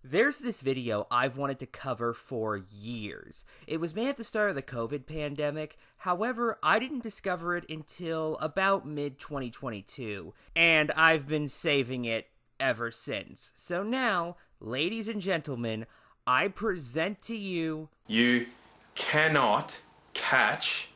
There's this video I've wanted to cover for years. It was made at the start of the COVID pandemic, however, I didn't discover it until about mid-2022, and I've been saving it ever since. So now, ladies and gentlemen, I present to you... You cannot catch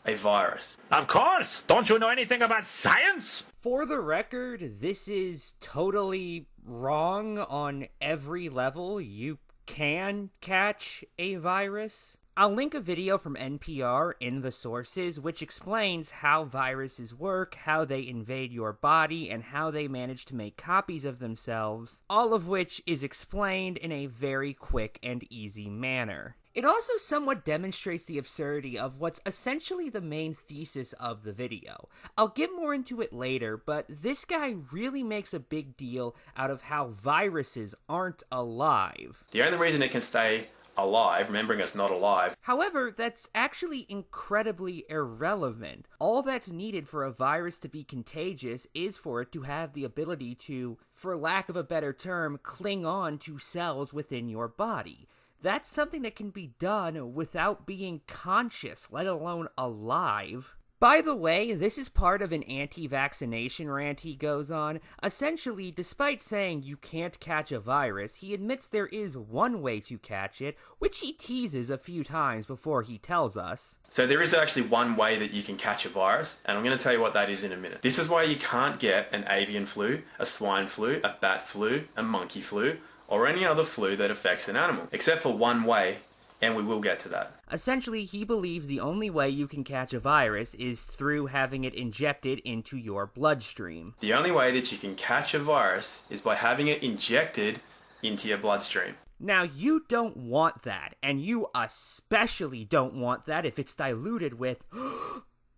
a virus. Of course! Don't you know anything about science? For the record, this is totally wrong on every level. You can catch a virus. I'll link a video from NPR in the sources which explains how viruses work, how they invade your body, and how they manage to make copies of themselves, all of which is explained in a very quick and easy manner. It also somewhat demonstrates the absurdity of what's essentially the main thesis of the video. I'll get more into it later, but this guy really makes a big deal out of how viruses aren't alive. The only reason it can stay alive, remembering it's not alive. However, that's actually incredibly irrelevant. All that's needed for a virus to be contagious is for it to have the ability to, for lack of a better term, cling on to cells within your body. That's something that can be done without being conscious, let alone alive. By the way, this is part of an anti-vaccination rant he goes on. Essentially, despite saying you can't catch a virus, he admits there is one way to catch it, which he teases a few times before he tells us. So there is actually one way that you can catch a virus, and I'm going to tell you what that is in a minute. This is why you can't get an avian flu, a swine flu, a bat flu, a monkey flu, or any other flu that affects an animal, except for one way, and we will get to that. Essentially, he believes the only way you can catch a virus is through having it injected into your bloodstream. The only way that you can catch a virus is by having it injected into your bloodstream. Now, you don't want that, and you especially don't want that if it's diluted with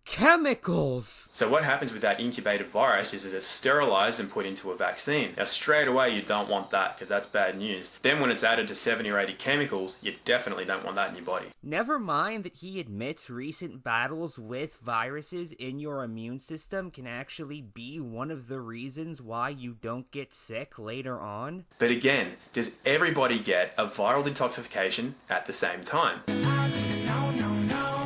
chemicals! So what happens with that incubated virus is that it's sterilized and put into a vaccine. Now straight away you don't want that because that's bad news. Then when it's added to 70 or 80 chemicals, you definitely don't want that in your body. Never mind that he admits recent battles with viruses in your immune system can actually be one of the reasons why you don't get sick later on. But again, does everybody get a viral detoxification at the same time?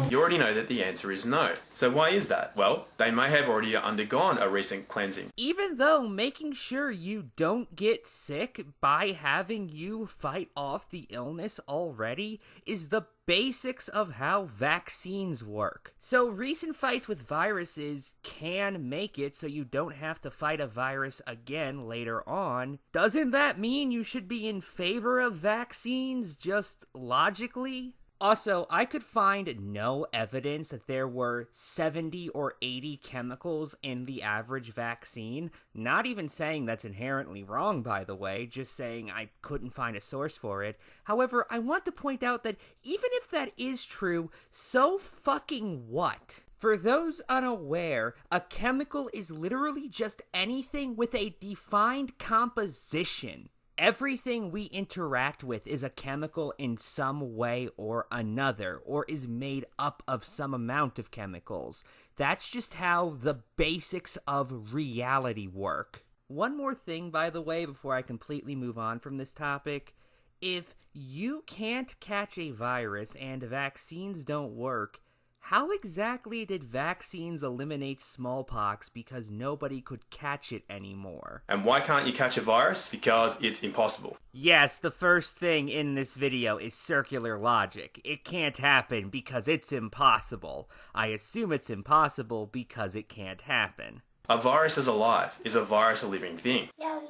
You already know that the answer is no. So why is that? Well, they may have already undergone a recent cleansing. Even though making sure you don't get sick by having you fight off the illness already is the basics of how vaccines work. So recent fights with viruses can make it so you don't have to fight a virus again later on. Doesn't that mean you should be in favor of vaccines just logically? Also, I could find no evidence that there were 70 or 80 chemicals in the average vaccine. Not even saying that's inherently wrong, by the way, just saying I couldn't find a source for it. However, I want to point out that even if that is true, so fucking what? For those unaware, a chemical is literally just anything with a defined composition. Everything we interact with is a chemical in some way or another, or is made up of some amount of chemicals. That's just how the basics of reality work. One more thing, by the way, before I completely move on from this topic. If you can't catch a virus and vaccines don't work, how exactly did vaccines eliminate smallpox because nobody could catch it anymore? And why can't you catch a virus? Because it's impossible. Yes, the first thing in this video is circular logic. It can't happen because it's impossible. I assume it's impossible because it can't happen. A virus is alive. Is a virus a living thing? No.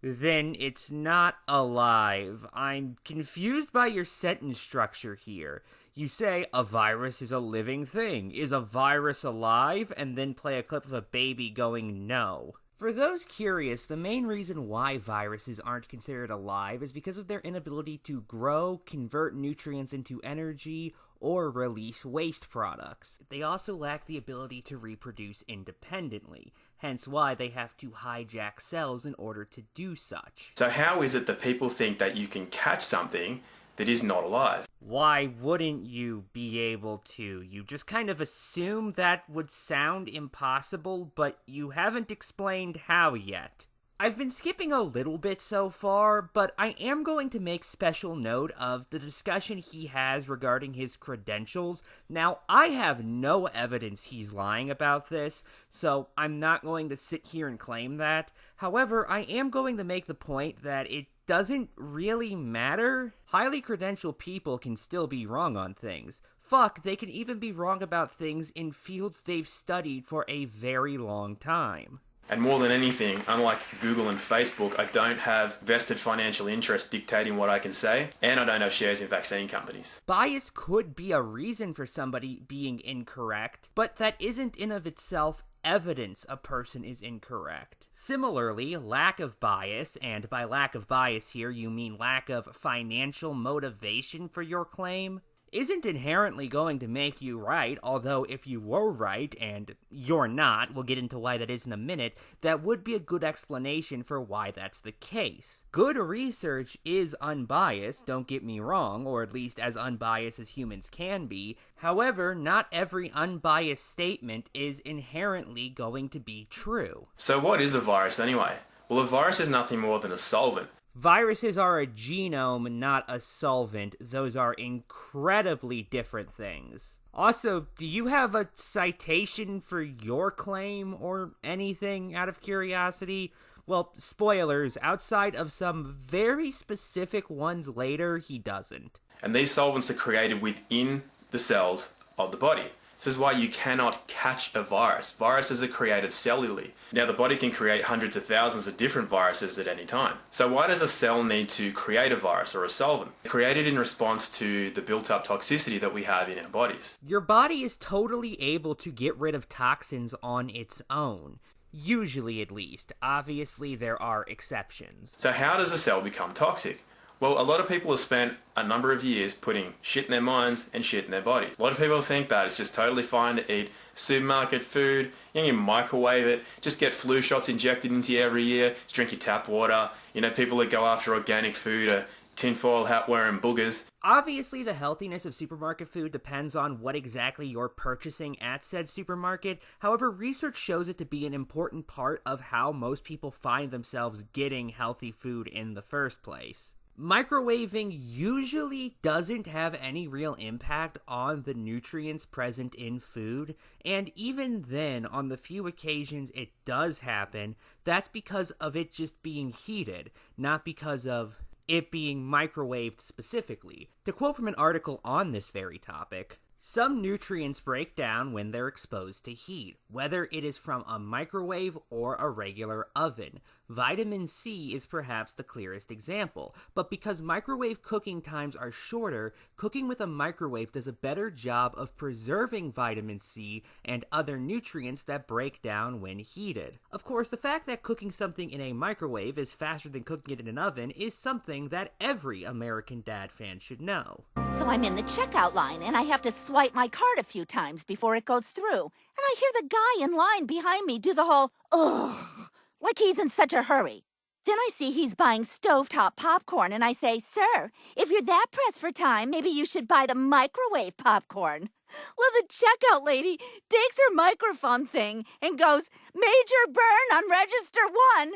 Then it's not alive. I'm confused by your sentence structure here. You say a virus is a living thing. Is a virus alive? And then play a clip of a baby going no. For those curious, the main reason why viruses aren't considered alive is because of their inability to grow, convert nutrients into energy, or release waste products. They also lack the ability to reproduce independently, hence why they have to hijack cells in order to do such. So how is it that people think that you can catch something that is not alive? Why wouldn't you be able to? You just kind of assume that would sound impossible, but you haven't explained how yet. I've been skipping a little bit so far, but I am going to make special note of the discussion he has regarding his credentials. Now, I have no evidence he's lying about this, so I'm not going to sit here and claim that. However, I am going to make the point that it doesn't really matter. Highly credentialed people can still be wrong on things. Fuck, they can even be wrong about things in fields they've studied for a very long time. And more than anything, unlike Google and Facebook, I don't have vested financial interest dictating what I can say, and I don't have shares in vaccine companies. Bias could be a reason for somebody being incorrect, but that isn't in of itself evidence a person is incorrect. Similarly, lack of bias, and by lack of bias here you mean lack of financial motivation for your claim, isn't inherently going to make you right, although if you were right, and you're not, we'll get into why that is in a minute, that would be a good explanation for why that's the case. Good research is unbiased, don't get me wrong, or at least as unbiased as humans can be. However, not every unbiased statement is inherently going to be true. So what is a virus anyway? Well, a virus is nothing more than a solvent. Viruses are a genome, not a solvent. Those are incredibly different things. Also, do you have a citation for your claim or anything out of curiosity? Well, spoilers, outside of some very specific ones later, he doesn't. And these solvents are created within the cells of the body. This is why you cannot catch a virus. Viruses are created cellularly. Now, the body can create hundreds of thousands of different viruses at any time. So why does a cell need to create a virus or a solvent? Created in response to the built-up toxicity that we have in our bodies. Your body is totally able to get rid of toxins on its own. Usually, at least. Obviously, there are exceptions. So how does a cell become toxic? Well, a lot of people have spent a number of years putting shit in their minds and shit in their body. A lot of people think that it's just totally fine to eat supermarket food, you microwave it, just get flu shots injected into you every year, just drink your tap water. People that go after organic food are tinfoil hat wearing boogers. Obviously, the healthiness of supermarket food depends on what exactly you're purchasing at said supermarket. However, research shows it to be an important part of how most people find themselves getting healthy food in the first place. Microwaving usually doesn't have any real impact on the nutrients present in food, and even then, on the few occasions it does happen, that's because of it just being heated, not because of it being microwaved specifically. To quote from an article on this very topic, some nutrients break down when they're exposed to heat, whether it is from a microwave or a regular oven. Vitamin C is perhaps the clearest example, but because microwave cooking times are shorter, cooking with a microwave does a better job of preserving vitamin C and other nutrients that break down when heated. Of course, the fact that cooking something in a microwave is faster than cooking it in an oven is something that every American Dad fan should know. So I'm in the checkout line, and I have to swipe my card a few times before it goes through. And I hear the guy in line behind me do the whole, ugh, like he's in such a hurry. Then I see he's buying stovetop popcorn, and I say, "Sir, if you're that pressed for time, maybe you should buy the microwave popcorn." Well, the checkout lady takes her microphone thing and goes, "Major burn on register 1."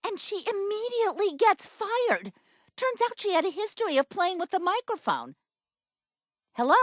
And she immediately gets fired. Turns out she had a history of playing with the microphone. Hello?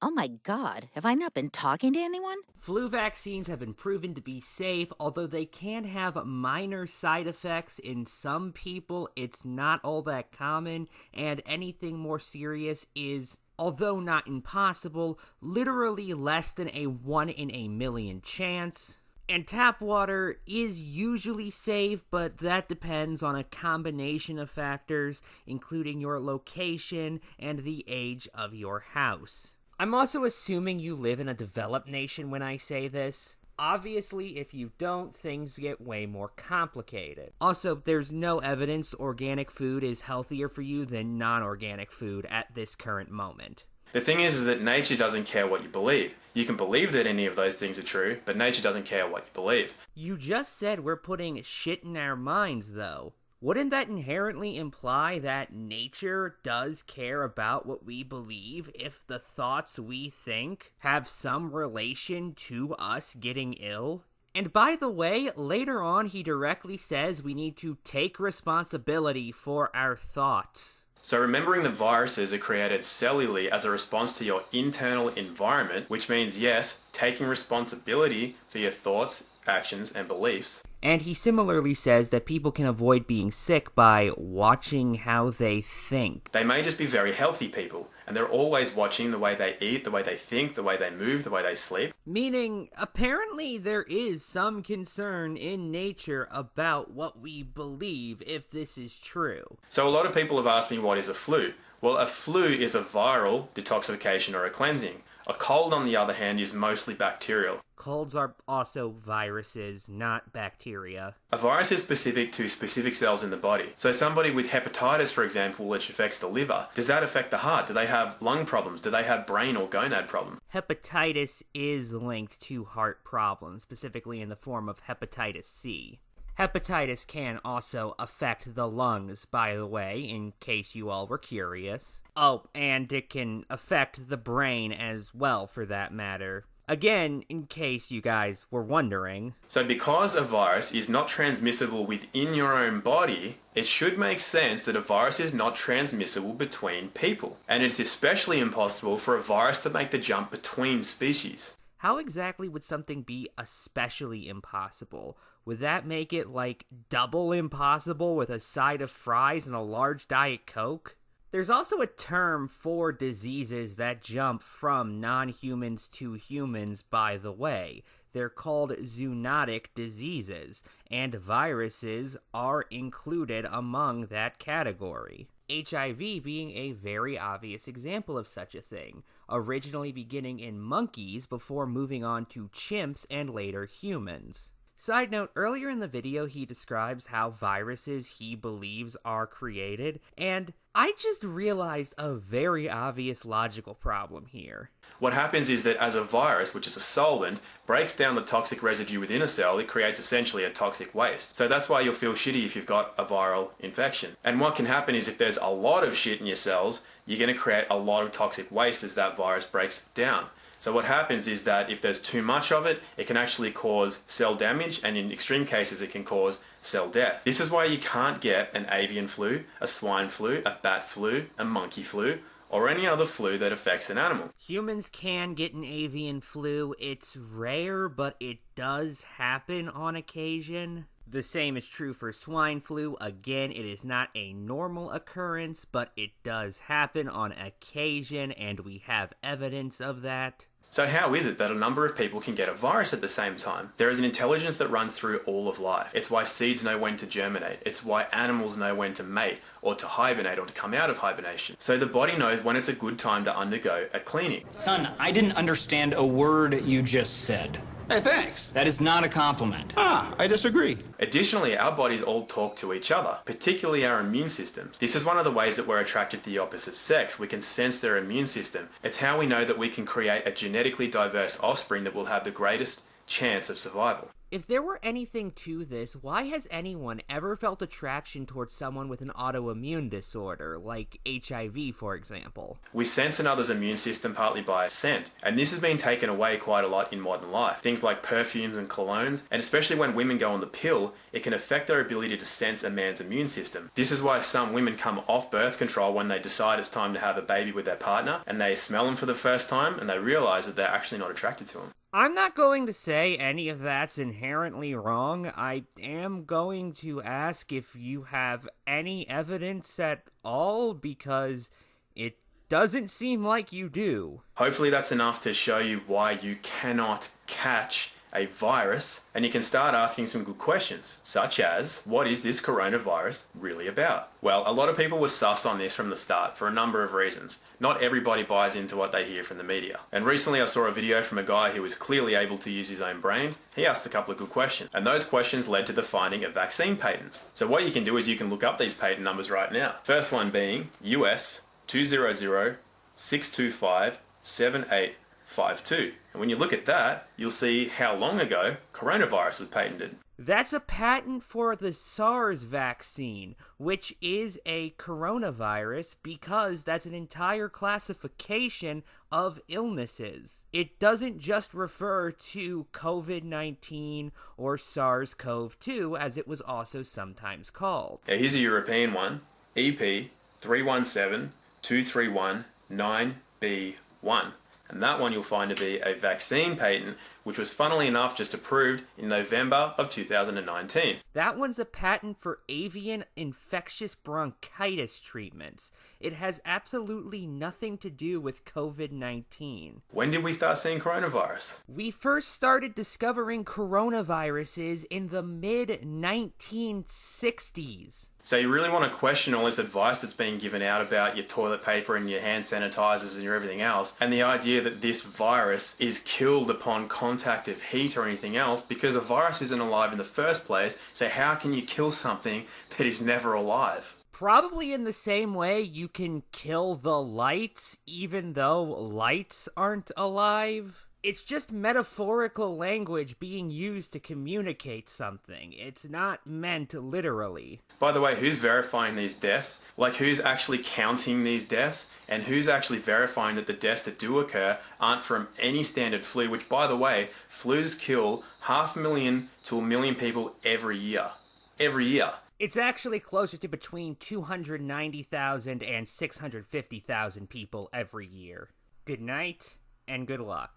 Oh my God, have I not been talking to anyone? Flu vaccines have been proven to be safe, although they can have minor side effects. In some people, it's not all that common, and anything more serious is, although not impossible, literally less than a 1 in a million chance. And tap water is usually safe, but that depends on a combination of factors, including your location and the age of your house. I'm also assuming you live in a developed nation when I say this. Obviously, if you don't, things get way more complicated. Also, there's no evidence organic food is healthier for you than non-organic food at this current moment. The thing is that nature doesn't care what you believe. You can believe that any of those things are true, but nature doesn't care what you believe. You just said we're putting shit in our minds, though. Wouldn't that inherently imply that nature does care about what we believe if the thoughts we think have some relation to us getting ill? And by the way, later on he directly says we need to take responsibility for our thoughts. So remembering that viruses are created cellularly as a response to your internal environment, which means, yes, taking responsibility for your thoughts, actions, and beliefs. And he similarly says that people can avoid being sick by watching how they think. They may just be very healthy people, and they're always watching the way they eat, the way they think, the way they move, the way they sleep. Meaning, apparently there is some concern in nature about what we believe, if this is true. So a lot of people have asked me, what is a flu? Well, a flu is a viral detoxification or a cleansing. A cold, on the other hand, is mostly bacterial. Colds are also viruses, not bacteria. A virus is specific to specific cells in the body. So somebody with hepatitis, for example, which affects the liver, does that affect the heart? Do they have lung problems? Do they have brain or gonad problems? Hepatitis is linked to heart problems, specifically in the form of hepatitis C. Hepatitis can also affect the lungs, by the way, in case you all were curious. Oh, and it can affect the brain as well, for that matter. Again, in case you guys were wondering. So because a virus is not transmissible within your own body, it should make sense that a virus is not transmissible between people. And it's especially impossible for a virus to make the jump between species. How exactly would something be especially impossible? Would that make it, like, double impossible with a side of fries and a large Diet Coke? There's also a term for diseases that jump from non-humans to humans, by the way. They're called zoonotic diseases, and viruses are included among that category. HIV being a very obvious example of such a thing, originally beginning in monkeys before moving on to chimps and later humans. Side note, earlier in the video he describes how viruses he believes are created, and I just realized a very obvious logical problem here. What happens is that as a virus, which is a solvent, breaks down the toxic residue within a cell, it creates essentially a toxic waste. So that's why you'll feel shitty if you've got a viral infection. And what can happen is if there's a lot of shit in your cells, you're going to create a lot of toxic waste as that virus breaks it down. So what happens is that if there's too much of it, it can actually cause cell damage, and in extreme cases it can cause cell death. This is why you can't get an avian flu, a swine flu, a bat flu, a monkey flu, or any other flu that affects an animal. Humans can get an avian flu. It's rare, but it does happen on occasion. The same is true for swine flu. Again, it is not a normal occurrence, but it does happen on occasion, and we have evidence of that. So how is it that a number of people can get a virus at the same time? There is an intelligence that runs through all of life. It's why seeds know when to germinate. It's why animals know when to mate, or to hibernate, or to come out of hibernation. So the body knows when it's a good time to undergo a cleaning. Son, I didn't understand a word you just said. Hey, thanks. That is not a compliment. I disagree. Additionally, our bodies all talk to each other, particularly our immune systems. This is one of the ways that we're attracted to the opposite sex. We can sense their immune system. It's how we know that we can create a genetically diverse offspring that will have the greatest chance of survival. If there were anything to this, why has anyone ever felt attraction towards someone with an autoimmune disorder, like HIV, for example? We sense another's immune system partly by scent, and this has been taken away quite a lot in modern life. Things like perfumes and colognes, and especially when women go on the pill, it can affect their ability to sense a man's immune system. This is why some women come off birth control when they decide it's time to have a baby with their partner, and they smell him for the first time, and they realize that they're actually not attracted to him. I'm not going to say any of that's inherently wrong. I am going to ask if you have any evidence at all, because it doesn't seem like you do. Hopefully that's enough to show you why you cannot catch a virus, and you can start asking some good questions, such as, what is this coronavirus really about? Well, a lot of people were sus on this from the start for a number of reasons. Not everybody buys into what they hear from the media. And recently I saw a video from a guy who was clearly able to use his own brain. He asked a couple of good questions, and those questions led to the finding of vaccine patents. So what you can do is you can look up these patent numbers right now. First one being US 200-625-7852. And when you look at that, you'll see how long ago coronavirus was patented. That's a patent for the SARS vaccine, which is a coronavirus because that's an entire classification of illnesses. It doesn't just refer to COVID-19 or SARS-CoV-2, as it was also sometimes called. Now, here's a European one, EP 317231-9B1. And that one you'll find to be a vaccine patent, which was funnily enough just approved in November of 2019. That one's a patent for avian infectious bronchitis treatments. It has absolutely nothing to do with COVID-19. When did we start seeing coronavirus? We first started discovering coronaviruses in the mid-1960s. So you really want to question all this advice that's being given out about your toilet paper and your hand sanitizers and your everything else, and the idea that this virus is killed upon contact of heat or anything else, because a virus isn't alive in the first place, so how can you kill something that is never alive? Probably in the same way you can kill the lights even though lights aren't alive. It's just metaphorical language being used to communicate something. It's not meant literally. By the way, who's verifying these deaths? Like, who's actually counting these deaths? And who's actually verifying that the deaths that do occur aren't from any standard flu, which, by the way, flus kill 500,000 to 1 million people every year. Every year. It's actually closer to between 290,000 and 650,000 people every year. Good night, and good luck.